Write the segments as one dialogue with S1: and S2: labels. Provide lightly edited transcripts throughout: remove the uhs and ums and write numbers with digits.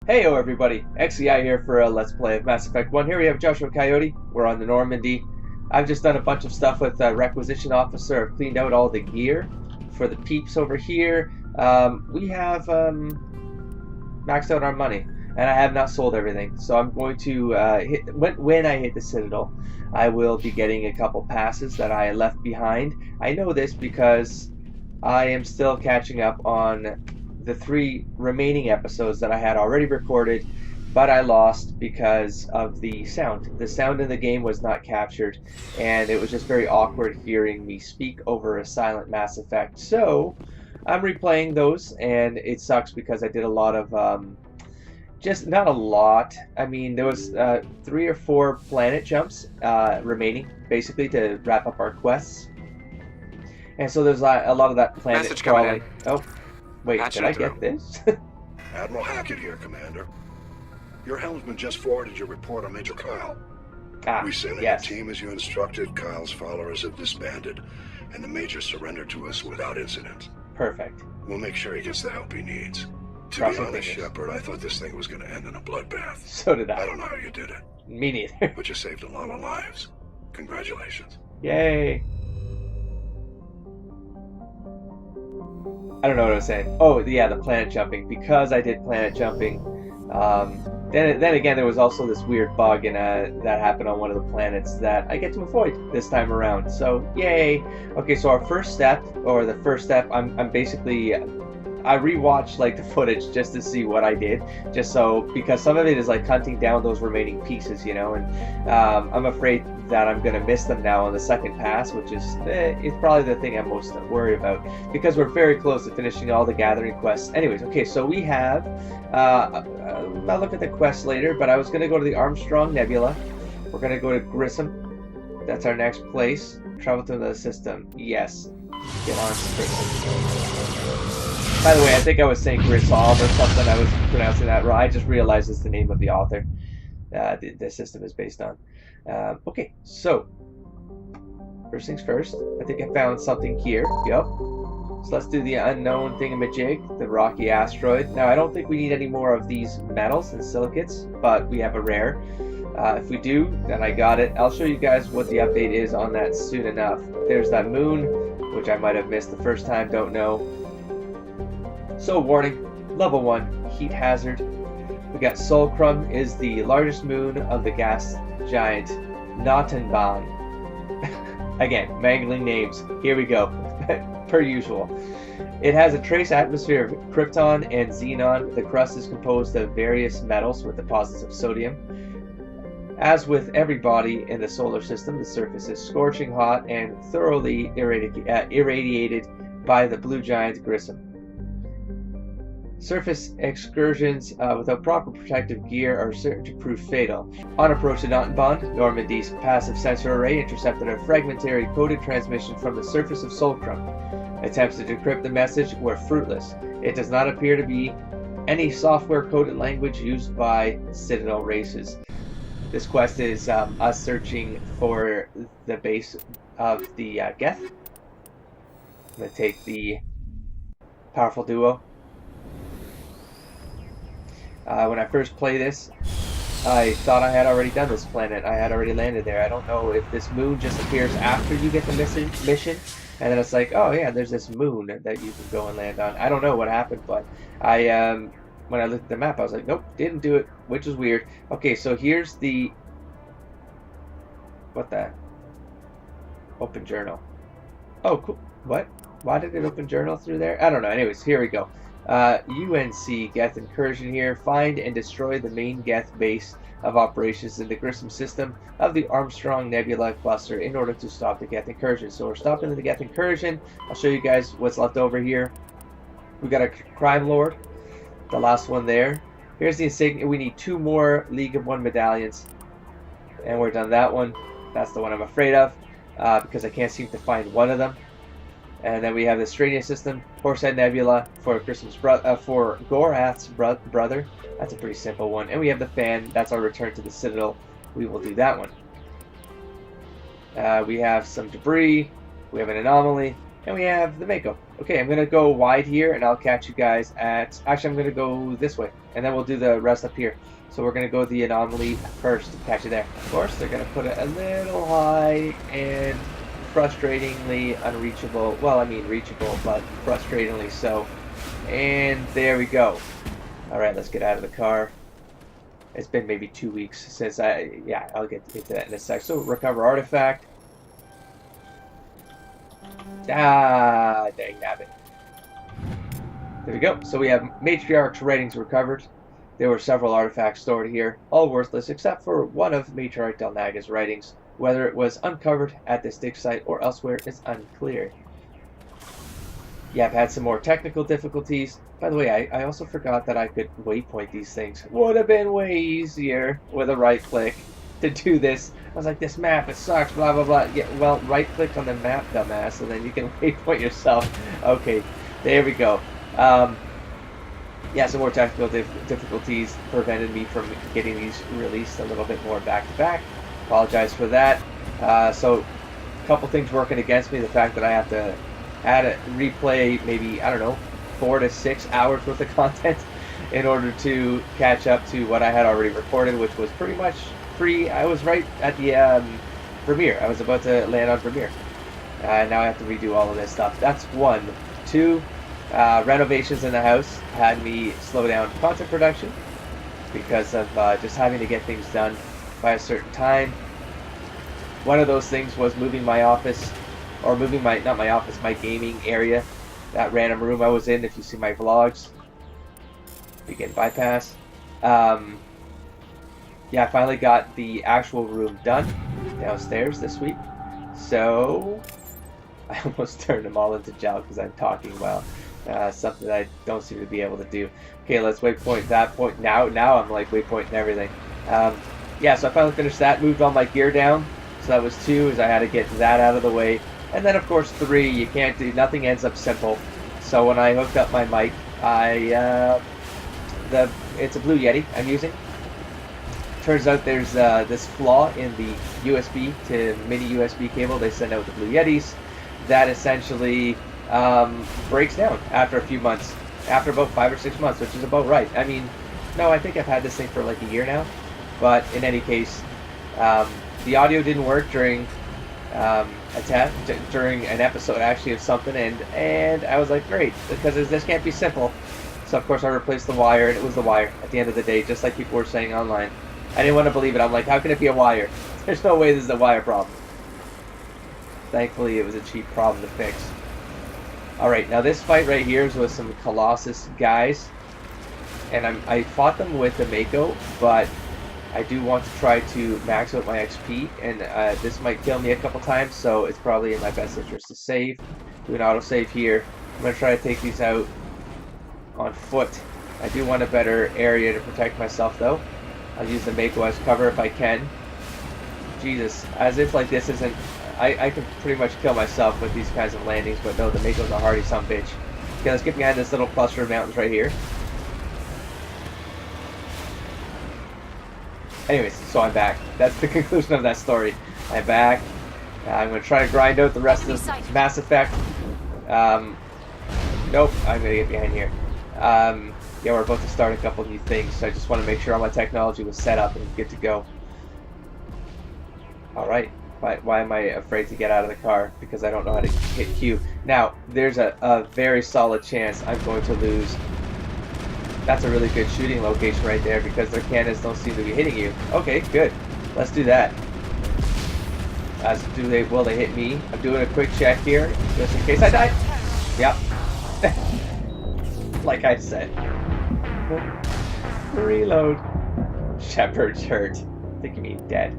S1: Heyo everybody, XEI here for a Let's Play of Mass Effect 1. Here we have Joshua Coyote. We're on the Normandy. I've just done a bunch of stuff with Requisition Officer. I've cleaned out all the gear for the peeps over here. We have maxed out our money, and I have not sold everything. So I'm going to, when I hit the Citadel, I will be getting a couple passes that I left behind. I know this because I am still catching up on the 3 remaining episodes that I had already recorded, but I lost because of the sound. The sound in the game was not captured, and it was just very awkward hearing me speak over a silent Mass Effect. So I'm replaying those, and it sucks because I did a lot of just not a lot. I mean, there was 3 or 4 planet jumps remaining, basically, to wrap up our quests. And so there's a lot of that planet crawling. Oh. Wait, did I get this?
S2: Admiral Hackett here, Commander. Your helmsman just forwarded your report on Major Kyle. We say that your team, as you instructed, Kyle's followers have disbanded, and the Major surrendered to us without incident.
S1: Perfect.
S2: We'll make sure he gets the help he needs. To be honest, Shepard, I thought this thing was going to end in a bloodbath.
S1: So did I.
S2: I don't know how you did it.
S1: Me neither.
S2: But you saved a lot of lives. Congratulations.
S1: Yay. I don't know what I was saying. Oh, yeah, the planet jumping. Because I did planet jumping, then again, there was also this weird bug that happened on one of the planets that I get to avoid this time around. So, yay! Okay, so our first step, I'm basically, I rewatched like the footage just to see what I did, because some of it is like hunting down those remaining pieces, you know, and I'm afraid that I'm going to miss them now on the second pass, which is it's probably the thing I'm most worried about, because we're very close to finishing all the gathering quests. Anyways, okay, so we have, I'll look at the quests later, but I was going to go to the Armstrong Nebula. We're going to go to Grissom. That's our next place. Travel to the system. Yes. Get on to Grissom. By the way, I think I was saying Grissom or something. I was pronouncing that wrong. I just realized it's the name of the author the system is based on. Okay, so first things first, I think I found something here. Yep. So let's do the unknown thingamajig, the rocky asteroid. Now, I don't think we need any more of these metals and silicates, but we have a rare. If we do, then I got it. I'll show you guys what the update is on that soon enough. There's that moon, which I might have missed the first time, don't know. So, warning, level 1, heat hazard. We got Solcrum is the largest moon of the gas giant Notenban. Again, mangling names. Here we go. Per usual. It has a trace atmosphere of krypton and xenon. The crust is composed of various metals with deposits of sodium. As with every body in the solar system, the surface is scorching hot and thoroughly irradiated by the blue giant Grissom. Surface excursions without proper protective gear are certain to prove fatal. On approach to Notenban, Normandy's passive sensor array intercepted a fragmentary coded transmission from the surface of Solcrum. Attempts to decrypt the message were fruitless. It does not appear to be any software-coded language used by Citadel races. This quest is us searching for the base of the Geth. I'm going to take the powerful duo. When I first played this, I thought I had already done this planet. I had already landed there. I don't know if this moon just appears after you get the mission, and then it's like, oh yeah, there's this moon that you can go and land on. I don't know what happened, but when I looked at the map, I was like, nope, didn't do it, which is weird. Okay, so here's the... What the... Open journal. Oh, cool. What? Why did it open journal through there? I don't know. Anyways, here we go. UNC Geth Incursion here. Find and destroy the main Geth base of operations in the Grissom system of the Armstrong Nebula cluster in order to stop the Geth Incursion. So we're stopping the Geth Incursion. I'll show you guys what's left over here. We got a crime lord, the last one there. Here's the insignia. We need 2 more League of One medallions, and we're done that one. That's the one I'm afraid of, because I can't seem to find one of them. And then we have the Strania system, Horsehead Nebula for Grissom's for Gorath's brother. That's a pretty simple one. And we have the fan. That's our return to the Citadel. We will do that one. We have some debris. We have an anomaly, and we have the Mako. Okay, I'm gonna go wide here, and I'll catch you guys at. Actually, I'm gonna go this way, and then we'll do the rest up here. So we're gonna go the anomaly first. Catch you there. Of course, they're gonna put it a little high and frustratingly unreachable. Well, I mean reachable, but frustratingly so. And there we go. All right, let's get out of the car. It's been maybe 2 weeks since yeah, I'll get to that in a sec. So recover artifact. Ah, dang nabbit. There we go. So we have Matriarch's writings recovered. There were several artifacts stored here, all worthless except for one of Matriarch Delnaga's writings. Whether it was uncovered at this dig site or elsewhere is unclear. Yeah, I've had some more technical difficulties. By the way, I also forgot that I could waypoint these things. Would have been way easier with a right click to do this. I was like, this map, it sucks, blah, blah, blah. Yeah, well, right click on the map, dumbass, and then you can waypoint yourself. Okay, there we go. Yeah, some more technical difficulties prevented me from getting these released a little bit more back to back. Apologize for that. So, a couple things working against me. The fact that I have to replay maybe, I don't know, 4 to 6 hours worth of content in order to catch up to what I had already recorded, which was pretty much free. I was right at the premiere. I was about to land on premiere. Now I have to redo all of this stuff. That's one. Two, renovations in the house had me slow down content production because of just having to get things done by a certain time. One of those things was moving my office, or moving my, not my office, my gaming area, that random room I was in. If you see my vlogs, begin bypass. Yeah, I finally got the actual room done downstairs this week. So I almost turned them all into gel because I'm talking well. Something that I don't seem to be able to do. Okay, let's waypoint that point. Now I'm like waypointing everything. Yeah, so I finally finished that, moved all my gear down. So that was 2, as I had to get that out of the way. And then, of course, 3, you can't do, nothing ends up simple. So when I hooked up my mic, it's a Blue Yeti I'm using. Turns out there's this flaw in the USB to mini USB cable they send out the Blue Yetis that essentially breaks down after a few months, after about 5 or 6 months, which is about right. I mean, no, I think I've had this thing for like a year now, but in any case, the audio didn't work during during an episode actually of something, and I was like, great, because this can't be simple. So of course I replaced the wire, and it was the wire at the end of the day, just like people were saying online. I didn't want to believe it. I'm like, how can it be a wire? There's no way this is a wire problem. Thankfully, it was a cheap problem to fix. Alright, now this fight right here is with some Colossus guys. And I fought them with the Mako, but I do want to try to max out my XP. And this might kill me a couple times, so it's probably in my best interest to save. Do an autosave here. I'm going to try to take these out on foot. I do want a better area to protect myself, though. I'll use the Mako as cover if I can. Jesus, as if like this isn't... I can pretty much kill myself with these kinds of landings, but no, the Mako's a hardy son of a bitch. Okay, let's get behind this little cluster of mountains right here. Anyways, so I'm back. That's the conclusion of that story. I'm back. I'm going to try to grind out the rest of Mass Effect. Nope, I'm going to get behind here. Yeah, we're about to start a couple new things, so I just want to make sure all my technology was set up and good to go. Alright, why am I afraid to get out of the car? Because I don't know how to hit Q. Now, there's a very solid chance I'm going to lose. That's a really good shooting location right there, because their cannons don't seem to be hitting you. Okay, good. Let's do that. Will they hit me? I'm doing a quick check here, just in case I die. Yep. Like I said. Reload. Shepard's hurt. I think you mean dead.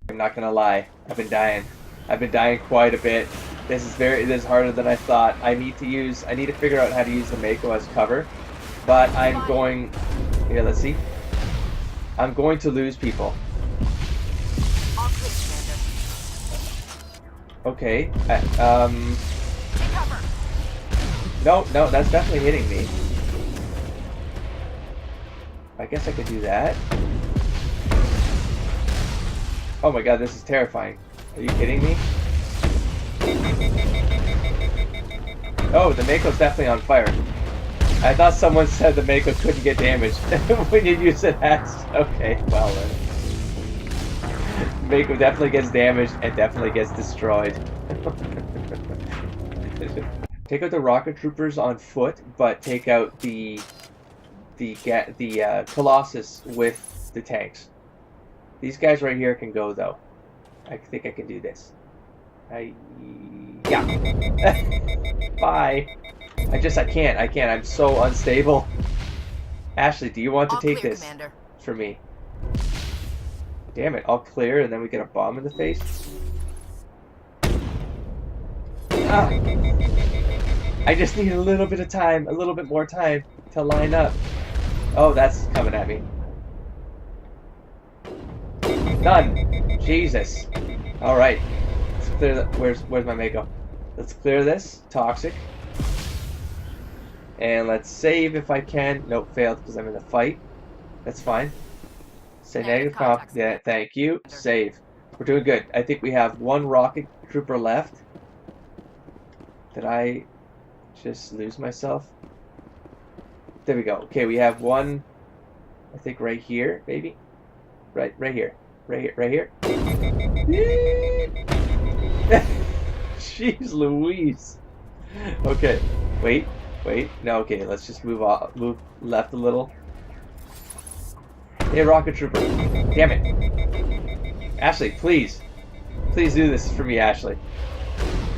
S1: I'm not gonna lie. I've been dying. I've been dying quite a bit. This is harder than I thought. I need to figure out how to use the Mako as cover. But I'm going... Here, let's see. I'm going to lose people. Okay. No, that's definitely hitting me. I guess I could do that. Oh my god, this is terrifying. Are you kidding me? Oh, the Mako's definitely on fire. I thought someone said the Mako couldn't get damaged when you use an axe. Okay, well then. Mako definitely gets damaged and definitely gets destroyed. Take out the rocket troopers on foot, but take out the Colossus with the tanks. These guys right here can go though. I think I can do this. Yeah. Bye. I can't. I'm so unstable. Ashley, do you want to take this for me? Damn it, all clear, and then we get a bomb in the face? Ah. I just need a little bit of time, a little bit more time to line up. Oh, that's coming at me. Done. Jesus. Alright. Let's clear the, where's my Mako? Let's clear this. Toxic. And let's save if I can. Nope, failed because I'm in a fight. That's fine. Say negative comp. Yeah, thank you. Save. We're doing good. I think we have one rocket trooper left. Did I just lose myself? There we go. Okay, we have one, I think right here, maybe? Right here. Right here. Jeez Louise. Okay, wait. No, okay, let's just move left a little. Hey, rocket trooper. Damn it. Ashley, please. Please do this for me, Ashley.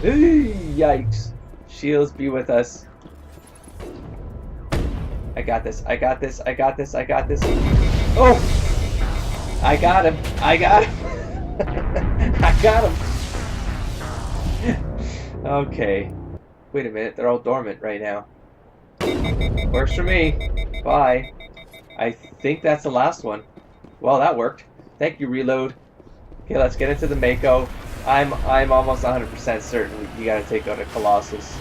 S1: Yikes. Shields be with us. I got this. Oh! I got him. I got him. Okay. Wait a minute. They're all dormant right now. Works for me. Bye. I think that's the last one. Well, that worked. Thank you, reload. Okay, let's get into the Mako. I'm almost 100% certain you gotta take out a Colossus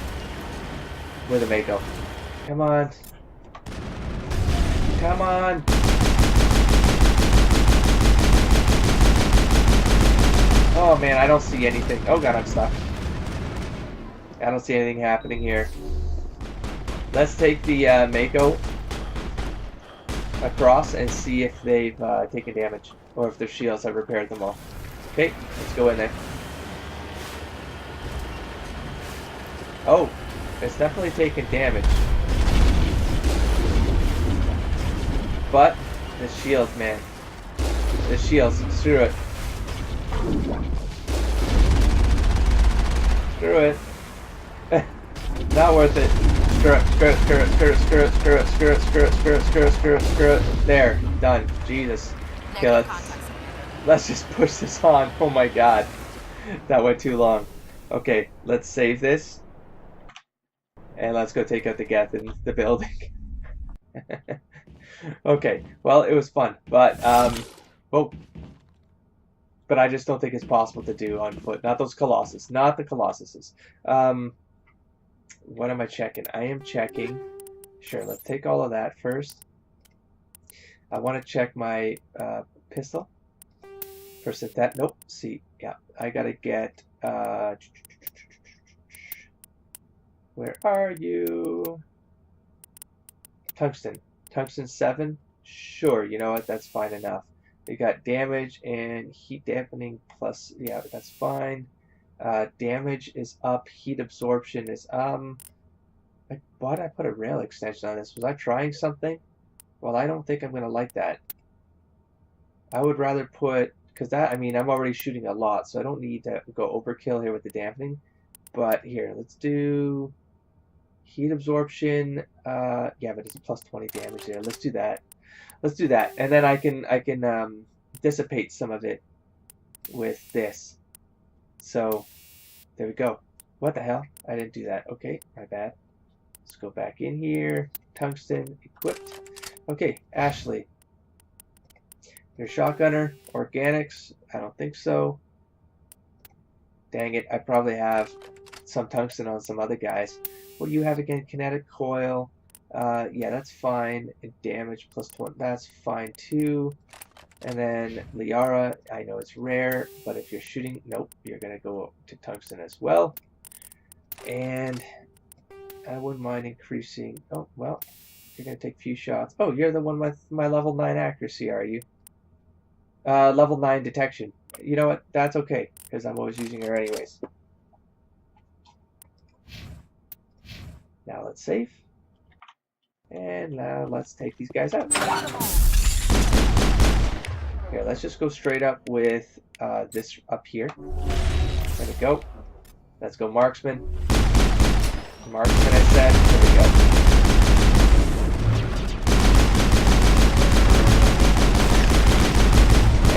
S1: with a Mako. Come on. Come on. Oh man, I don't see anything. Oh god, I'm stuck. I don't see anything happening here. Let's take the Mako across and see if they've taken damage or if their shields have repaired them all. Okay, let's go in there. Oh, it's definitely taken damage. But the shields, man. The shields, screw it. Screw it. Not worth it. Screw it. There, done. Jesus. Okay, let's just push this on. Oh my god. That went too long. Okay, let's save this. And let's go take out the Geth in the building. Okay, well, it was fun, but but I just don't think it's possible to do on foot. Not those Colossus. Not the Colossuses. What am I checking? I am checking. Sure, let's take all of that first. I want to check my pistol. First at that. Nope. See, yeah, I gotta get. Where are you? Tungsten. Tungsten 7? Sure, you know what? That's fine enough. We got damage and heat dampening plus, yeah, that's fine. Damage is up, heat absorption is, why did I put a rail extension on this? Was I trying something? Well, I don't think I'm going to like that. I would rather put, because that, I mean, I'm already shooting a lot, so I don't need to go overkill here with the dampening. But here, let's do heat absorption. Yeah, but it's a plus 20 damage there. Let's do that. Let's do that, and then I can dissipate some of it with this. So there we go. What the hell? I didn't do that. Okay, my bad. Let's go back in here. Tungsten equipped. Okay, Ashley. Your shotgunner. Organics. I don't think so. Dang it. I probably have some tungsten on some other guys. What do you have again? Kinetic coil. Yeah, that's fine. And damage plus 20. That's fine too. And then Liara, I know it's rare, but if you're shooting, nope, you're gonna go to tungsten as well. And I wouldn't mind increasing. Oh, well, you're going to take a few shots. Oh, you're the one with my level 9 accuracy, are you? Level 9 detection. You know what? That's okay, because I'm always using her anyways. Now let's save. And now let's take these guys out. Here, let's just go straight up with this up here. There we go. Let's go marksman. Marksman, I said. There we go.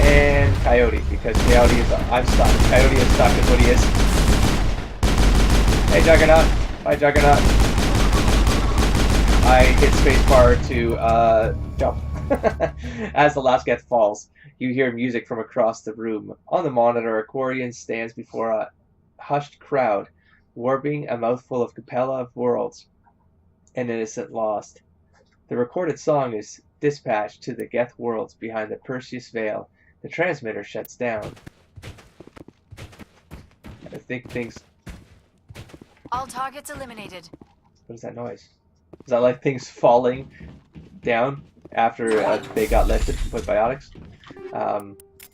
S1: And Coyote, because Coyote is... I'm stuck. Coyote is stuck is what he is. Hey, Juggernaut. Bye, Juggernaut. I hit spacebar to jump. As the last Geth falls, you hear music from across the room. On the monitor, Aquarian stands before a hushed crowd, warping a mouthful of Capella of Worlds, an innocent lost. The recorded song is dispatched to the Geth worlds behind the Perseus Veil. The transmitter shuts down. I think things...
S3: All targets eliminated.
S1: What is that noise? Is that like things falling down after they got lifted from probiotics?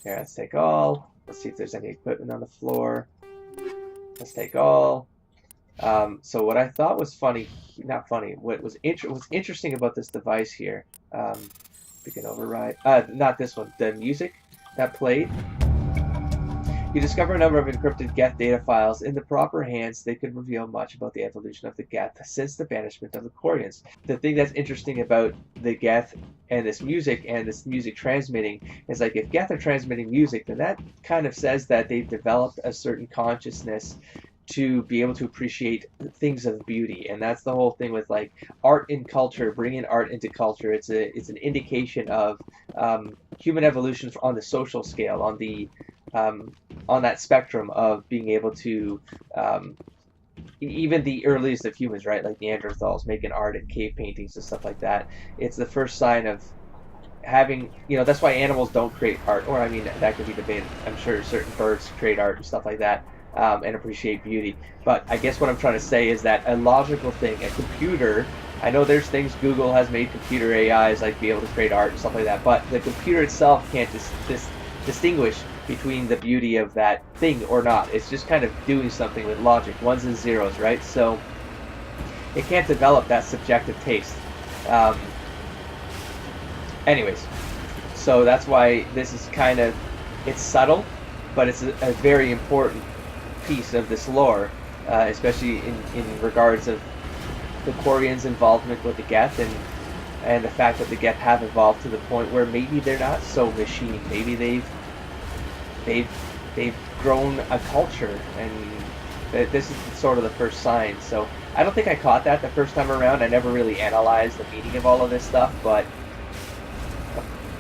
S1: Here, let's take all. Let's see if there's any equipment on the floor. Let's take all. So what I thought was funny, not funny, what was interesting about this device here, we can override, not this one, the music that played. You discover a number of encrypted Geth data files. In the proper hands, they could reveal much about the evolution of the Geth since the banishment of the Quarians. The thing that's interesting about the Geth and this music transmitting is, like, if Geth are transmitting music, then that kind of says that they've developed a certain consciousness to be able to appreciate things of beauty. And that's the whole thing with, like, art and culture, bringing art into culture. It's an indication of human evolution on the social scale, on that spectrum of being able to, even the earliest of humans, right, like Neanderthals making art and cave paintings and stuff like that. It's the first sign of having, that's why animals don't create art, or I mean, that could be debated. I'm sure certain birds create art and stuff like that, and appreciate beauty. But I guess what I'm trying to say is that a logical thing, a computer, I know there's things Google has made computer AIs like be able to create art and stuff like that, but the computer itself can't distinguish between the beauty of that thing or not. It's just kind of doing something with logic, ones and zeros, right? So it can't develop that subjective taste. Anyways, so that's why this is kind of, it's subtle, but it's a very important piece of this lore, especially in regards of the Quarians' involvement with the Geth, and the fact that the Geth have evolved to the point where maybe they're not so machine. Maybe they've grown a culture, and this is sort of the first sign. So I don't think I caught that the first time around. I never really analyzed the meaning of all of this stuff, but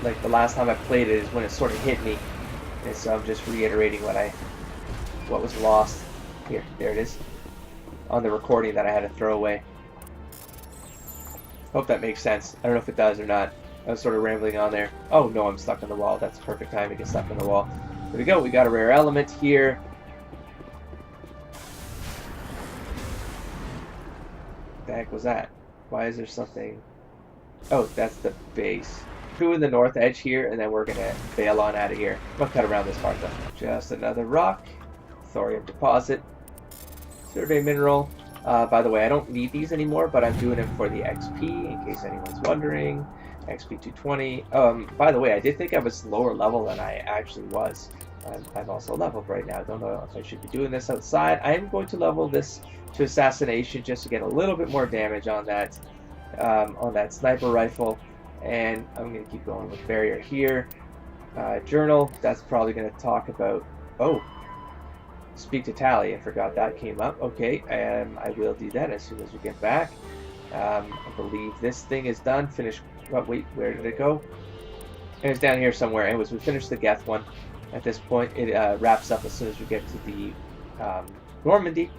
S1: like the last time I played it is when it sort of hit me, and so I'm just reiterating what was lost. Here, there it is, on the recording that I had to throw away. Hope that makes sense. I don't know if it does or not. I was sort of rambling on there. Oh no, I'm stuck on the wall. That's perfect time to get stuck on the wall. There we go. We got a rare element here. What the heck was that? Why is there something? Oh, that's the base. 2 in the north edge here, and then we're gonna bail on out of here. I'll cut around this part though. Just another rock. Thorium deposit. Survey mineral. By the way, I don't need these anymore, but I'm doing them for the XP, in case anyone's wondering. XP 220. By the way, I did think I was lower level than I actually was. I'm also leveled right now. I don't know if I should be doing this outside. I am going to level this to assassination just to get a little bit more damage on that sniper rifle. And I'm going to keep going with barrier here. Journal. That's probably going to talk about. Oh. Speak to Tally. I forgot that came up. Okay, I will do that as soon as we get back. I believe this thing is done. Finish. Oh, wait, where did it go? It was down here somewhere. Anyways, we finished the Geth one. At this point, it wraps up as soon as we get to the Normandy.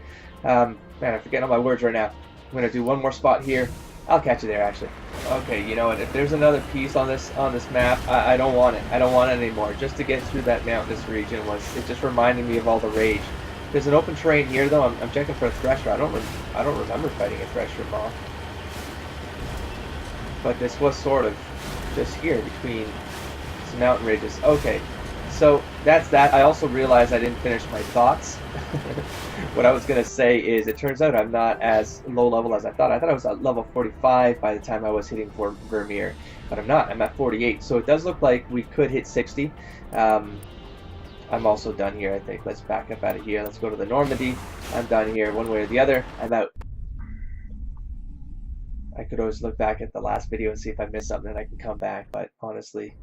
S1: Man, I'm forgetting all my words right now. I'm going to do one more spot here. I'll catch you there, actually. Okay, you know what? If there's another piece on this map, I don't want it. I don't want it anymore. Just to get through that mountainous region it just reminded me of all the rage There's an open terrain here, though. I'm checking for a thresher. I don't remember fighting a thresher moth. But this was sort of just here between some mountain ridges. Okay, so that's that. I also realized I didn't finish my thoughts. What I was going to say is, it turns out I'm not as low level as I thought. I thought I was at level 45 by the time I was hitting for Vermeer, but I'm not. I'm at 48, so it does look like we could hit 60. I'm also done here, I think. Let's back up out of here. Let's go to the Normandy. I'm done here, one way or the other. I'm out. I could always look back at the last video and see if I missed something and I can come back, but honestly,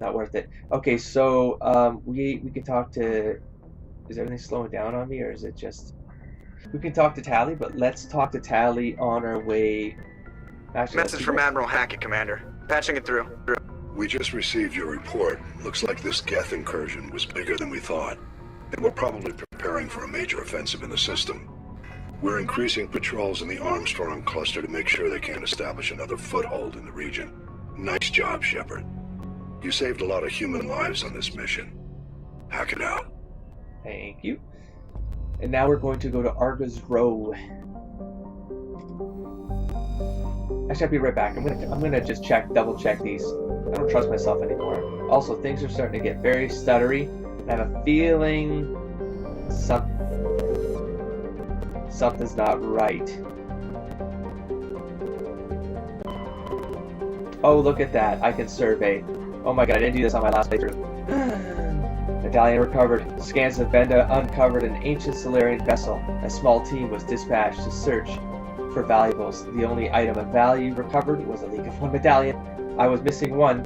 S1: not worth it. Okay, so we can talk to... Is everything slowing down on me, or is it just... We can talk to Tally, but let's talk to Tally on our way... Actually,
S4: message from Admiral Hackett, Commander. Patching it through.
S2: We just received your report. Looks like this Geth Incursion was bigger than we thought. And we're probably preparing for a major offensive in the system. We're increasing patrols in the Armstrong cluster to make sure they can't establish another foothold in the region. Nice job, Shepard. You saved a lot of human lives on this mission. Hack it out.
S1: Thank you. And now we're going to go to Argus Row. Actually, I'll be right back. I'm gonna just double check these. I don't trust myself anymore. Also, things are starting to get very stuttery. I have a feeling something's not right. Oh, look at that. I can survey. Oh my god, I didn't do this on my last playthrough. Medallion recovered. Scans of Benda uncovered an ancient Solarian vessel. A small team was dispatched to search for valuables. The only item of value recovered was a League of One medallion. I was missing one.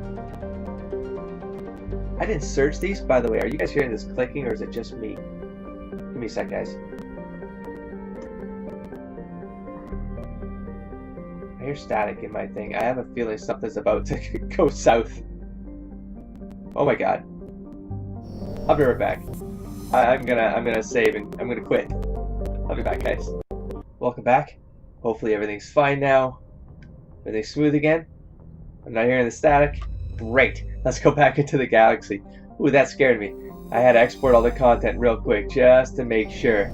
S1: I didn't search these, by the way. Are you guys hearing this clicking, or is it just me? Give me a sec, guys. I hear static in my thing. I have a feeling something's about to go south. Oh my god. I'll be right back. I'm gonna save and I'm gonna quit. I'll be back, guys. Welcome back. Hopefully everything's fine now. Everything's smooth again. I'm not hearing the static. Great. Let's go back into the galaxy. Ooh, that scared me. I had to export all the content real quick just to make sure.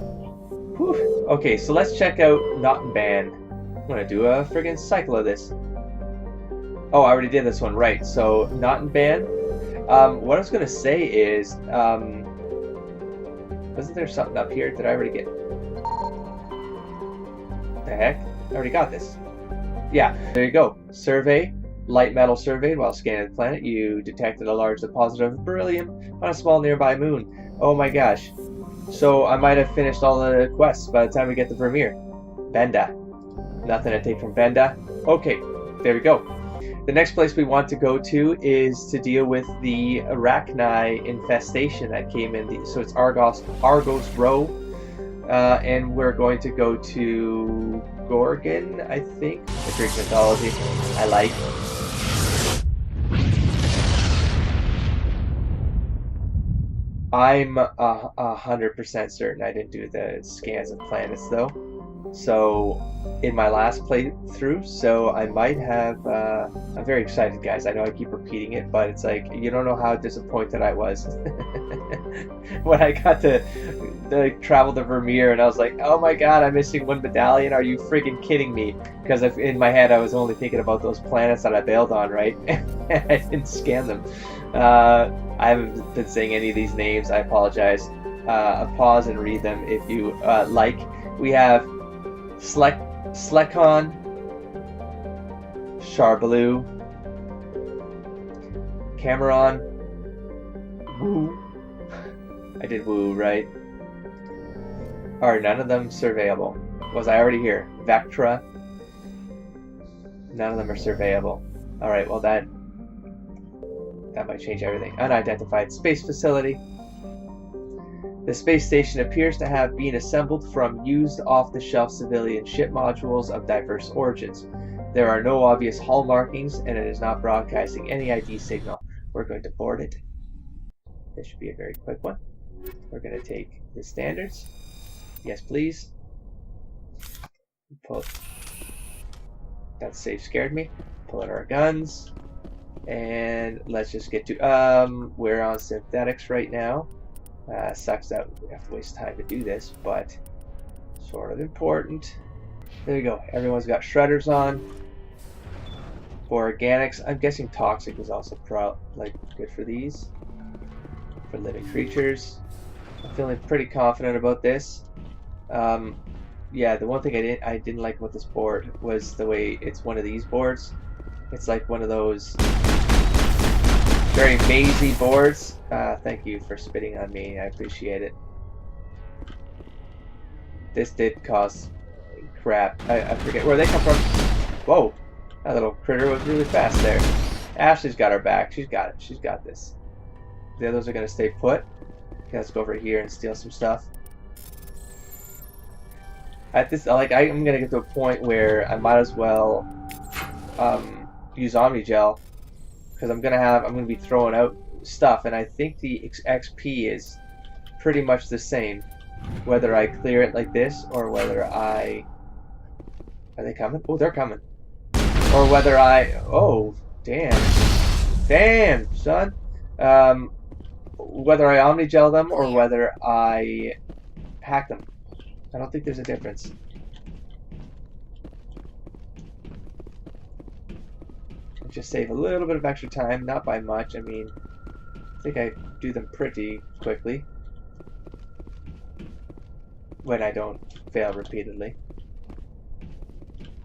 S1: Whew. Okay, so let's check out Nottinban. I'm gonna do a friggin' cycle of this. Oh, I already did this one, right. So, Nottinban. What I was gonna say is, wasn't there something up here? Did I already get... The heck? I already got this. Yeah, there you go. Survey. Light metal surveyed. While scanning the planet, you detected a large deposit of beryllium on a small nearby moon. Oh my gosh. So I might have finished all the quests by the time we get to Vermeer. Benda. Nothing to take from Benda. Okay, there we go. The next place we want to go to is to deal with the Arachni infestation that came in. So it's Argos Row. And we're going to go to Gorgon, I think. The Greek mythology. I like. I'm 100% certain I didn't do the scans of planets though. So in my last playthrough, so I might have. I'm very excited, guys. I know I keep repeating it, but it's like you don't know how disappointed I was when I got to travel to Vermeer, and I was like, "Oh my God, I'm missing one medallion. Are you freaking kidding me?" Because in my head, I was only thinking about those planets that I bailed on, right? And I didn't scan them. I haven't been saying any of these names. I apologize. Pause and read them if you like. We have Slekon, Charbaloo, Cameron, Woo. I did Woo, right? Are none of them surveyable? Was I already here? Vectra. None of them are surveyable. Alright, well that might change everything. Unidentified space facility. The space station appears to have been assembled from used off-the-shelf civilian ship modules of diverse origins. There are no obvious hull markings, and it is not broadcasting any ID signal. We're going to board it. This should be a very quick one. We're going to take the standards. Yes, please. Pull. That safe scared me. Pull out our guns. And let's just get to... we're on synthetics right now. Sucks that we have to waste time to do this, but sort of important. There you go. Everyone's got shredders on. For organics, I'm guessing toxic is also good for these. For living creatures. I'm feeling pretty confident about this. Yeah, the one thing I didn't like about this board was the way it's one of these boards. It's like one of those very mazy boards. Thank you for spitting on me. I appreciate it. This did cause crap. I forget where they come from. Whoa, that little critter was really fast there. Ashley's got our back. She's got it. She's got this. The others are gonna stay put. Okay, let's go over here and steal some stuff. At this, I'm gonna get to a point where I might as well use Omnigel, because I'm gonna be throwing out stuff, and I think the XP is pretty much the same, whether I clear it like this or whether I. Are they coming? Oh, they're coming. Or whether I. Oh, damn, son. Whether I Omnigel them or whether I hack them. I don't think there's a difference. Just save a little bit of extra time, not by much. I mean, I think I do them pretty quickly when I don't fail repeatedly.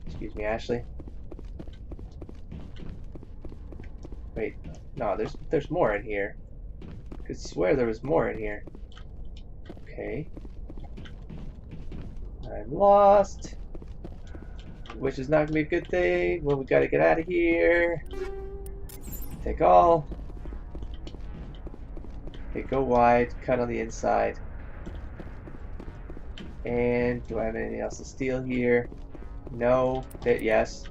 S1: Excuse me, Ashley. Wait, no, there's more in here. I could swear there was more in here. Okay. I'm lost. Which is not gonna be a good thing. Well, we gotta get out of here. Take all. Okay, go wide, cut on the inside. And do I have anything else to steal here? No. Yes.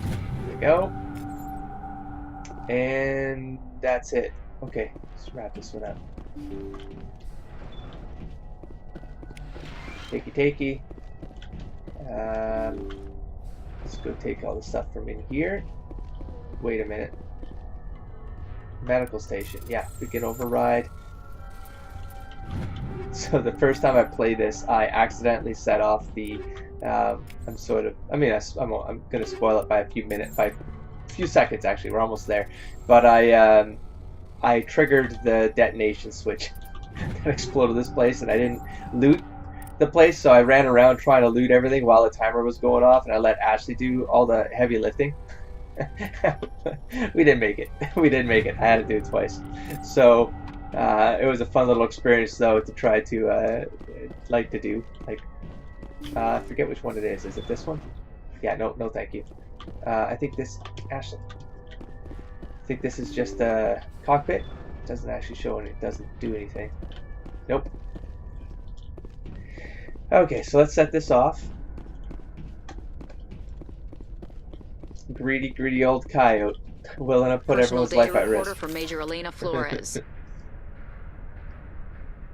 S1: There we go. And that's it. Okay, let's wrap this one up. Takey. Let's go take all the stuff from in here. Wait a minute. Medical station. Yeah, we can override. So the first time I played this, I accidentally set off the. I'm gonna spoil it by a few seconds. Actually, we're almost there. But I triggered the detonation switch that exploded this place, and I didn't loot the place, so I ran around trying to loot everything while the timer was going off, and I let Ashley do all the heavy lifting. We didn't make it. I had to do it twice. So it was a fun little experience, though, to try to do. I forget which one it is. Is it this one? Yeah. No, thank you. I think this, Ashley. I think this is just a cockpit. It doesn't actually show and it doesn't do anything. Nope. Okay, so let's set this off. Greedy old coyote, willing to put everyone's life at risk.
S5: For Major Elena Flores.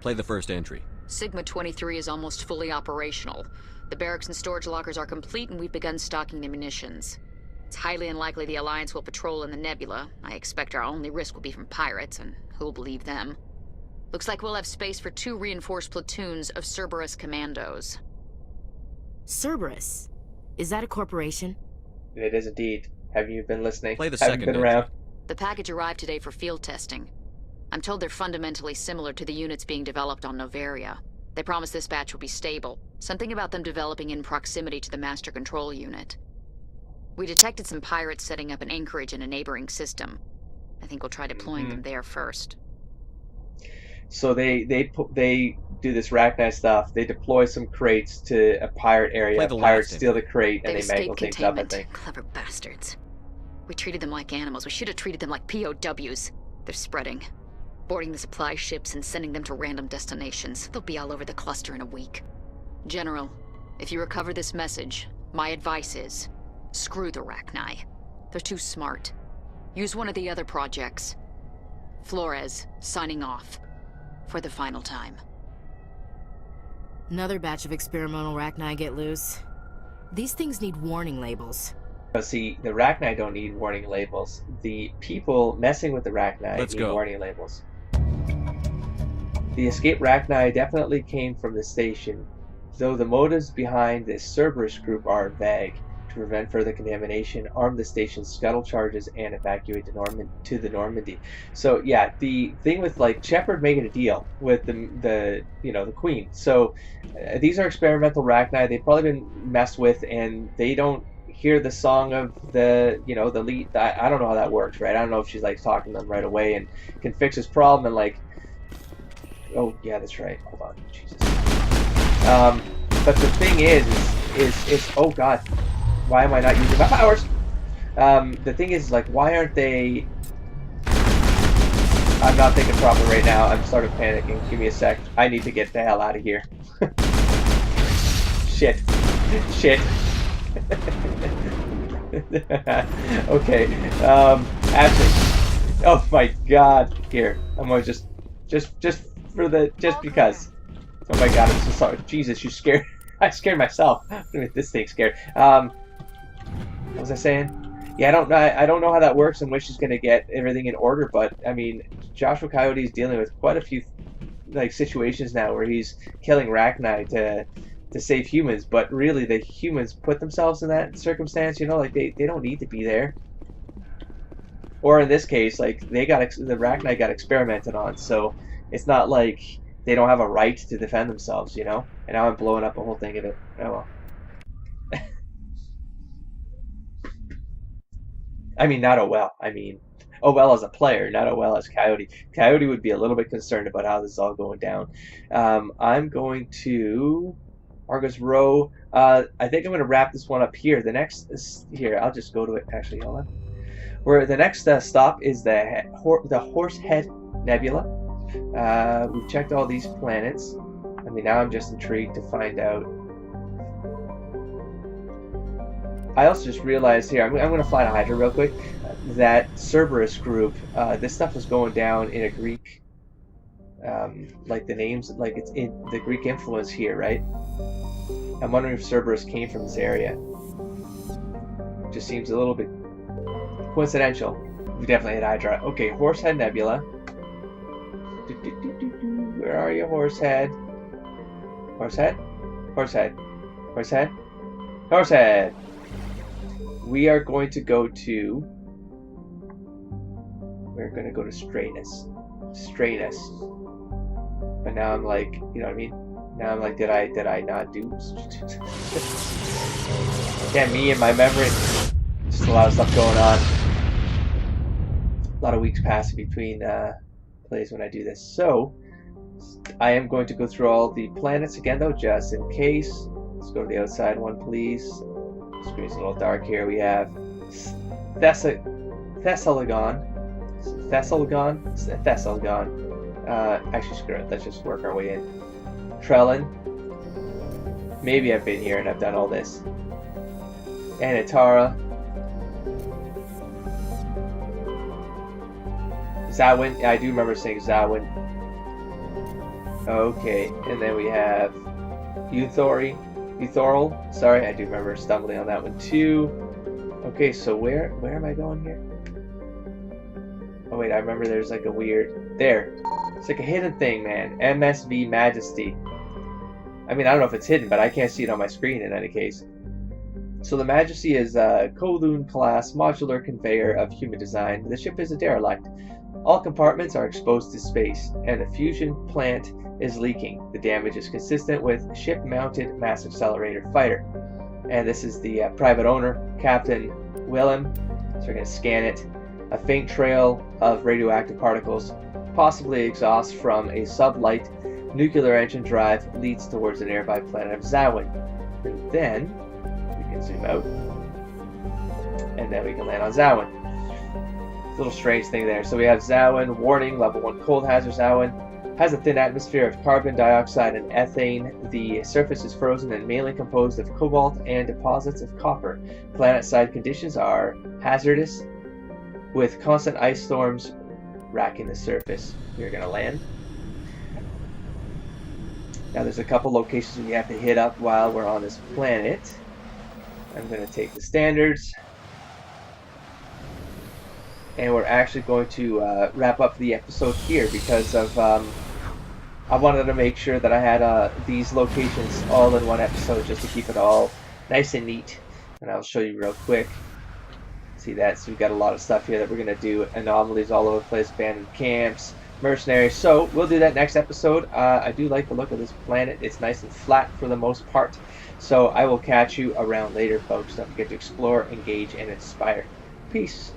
S6: Play the first entry.
S5: Sigma 23 is almost fully operational. The barracks and storage lockers are complete, and we've begun stocking the munitions. It's highly unlikely the Alliance will patrol in the nebula. I expect our only risk will be from pirates, and who'll believe them? Looks like we'll have space for 2 reinforced platoons of Cerberus commandos.
S7: Cerberus? Is that a corporation?
S1: It is indeed. Have you been listening?
S6: Play the second
S1: been around?
S5: The package arrived today for field testing. I'm told they're fundamentally similar to the units being developed on Novaria. They promise this batch will be stable. Something about them developing in proximity to the master control unit. We detected some pirates setting up an anchorage in a neighboring system. I think we'll try deploying them there first.
S1: So they do this Rachni stuff. They deploy some crates to a pirate area. Pirates steal the crate and they mangle things up, I think.
S5: Clever bastards. We treated them like animals. We should have treated them like POWs. They're spreading. Boarding the supply ships and sending them to random destinations. They'll be all over the cluster in a week. General, if you recover this message, my advice is, screw the Rachni. They're too smart. Use one of the other projects. Flores, signing off. For the final time.
S7: Another batch of experimental Rachni get loose. These things need warning labels.
S1: But see, the Rachni don't need warning labels. The people messing with the Rachni need warning labels. The escaped Rachni definitely came from the station, though the motives behind this Cerberus group are vague. To prevent further contamination, arm the station's scuttle charges and evacuate to the Normandy. So yeah, the thing with like Shepard making a deal with the Queen. So these are experimental Rachni. They've probably been messed with, and they don't hear the song of the the lead. I don't know how that works, right? I don't know if she's like talking to them right away and can fix his problem and like. Oh yeah, that's right. Hold on, Jesus. But the thing is oh god, why am I not using my powers? The thing is like, why aren't they? I'm not thinking properly right now. I'm sort of panicking. Give me a sec. I need to get the hell out of here. Shit. Okay. Actually, oh my god. Here, I'm gonna just because. Oh my god, I'm so sorry. Jesus, you scared. I scared myself. This thing's scared. What was I saying? Yeah, I don't know how that works and when she's gonna get everything in order. But I mean, Joshua Coyote is dealing with quite a few like situations now where he's killing Rachni to save humans. But really, the humans put themselves in that circumstance. Like they don't need to be there. Or in this case, like the Rachni got experimented on, so it's not like they don't have a right to defend themselves, And now I'm blowing up a whole thing of it. Oh well. I mean, not oh well. I mean, oh well as a player, not oh well as Coyote. Coyote would be a little bit concerned about how this is all going down. I'm going to Argus Row. I think I'm going to wrap this one up here. The next is here. I'll just go to it. Actually, hold on. Where the next stop is the Horsehead Nebula. We've checked all these planets. I mean, now I'm just intrigued to find out. I also just realized here, I'm going to fly to Hydra real quick, that Cerberus group, this stuff was going down in a Greek, like the names, like it's in the Greek influence here, right? I'm wondering if Cerberus came from this area. Just seems a little bit coincidental. We definitely hit Hydra. Okay, Horsehead Nebula. Where are you, Horsehead? Horsehead? Horsehead! We are going to go to... We're going to go to Stranus. But now I'm like, you know what I mean? Now I'm like, did I not do... Yeah, me and my memory. Just a lot of stuff going on. A lot of weeks passing between plays when I do this. So, I am going to go through all the planets again, though, just in case. Let's go to the outside one, please. Screen's a little dark here. We have Thessaligon. Actually, screw it. Let's just work our way in. Trellin. Maybe I've been here and I've done all this. Anatara. Zawin. I do remember saying Zawin. Okay, and then we have Euthoril. Sorry, I do remember stumbling on that one too. Okay, so where am I going here? Oh wait, I remember there's like a weird... There. It's like a hidden thing, man. MSV Majesty. I mean, I don't know if it's hidden, but I can't see it on my screen in any case. So the Majesty is a Kowloon class modular conveyor of human design. The ship is a derelict. All compartments are exposed to space, and the fusion plant is leaking. The damage is consistent with ship-mounted mass accelerator fighter. And this is the private owner, Captain Willem. So we're going to scan it. A faint trail of radioactive particles, possibly exhaust from a sublight nuclear engine drive, leads towards the nearby planet of Zawin. And then we can zoom out, and then we can land on Zawin. Little strange thing there. So we have Zawin, warning, level 1 cold hazard. Zawin has a thin atmosphere of carbon dioxide and ethane. The surface is frozen and mainly composed of cobalt and deposits of copper. Planet-side conditions are hazardous, with constant ice storms racking the surface. We're going to land. Now there's a couple locations we have to hit up while we're on this planet. I'm going to take the standards. And we're actually going to wrap up the episode here because of I wanted to make sure that I had these locations all in one episode just to keep it all nice and neat. And I'll show you real quick. See that? So we've got a lot of stuff here that we're going to do. Anomalies all over the place, abandoned camps, mercenaries. So we'll do that next episode. I do like the look of this planet. It's nice and flat for the most part. So I will catch you around later, folks. Don't forget to explore, engage, and inspire. Peace.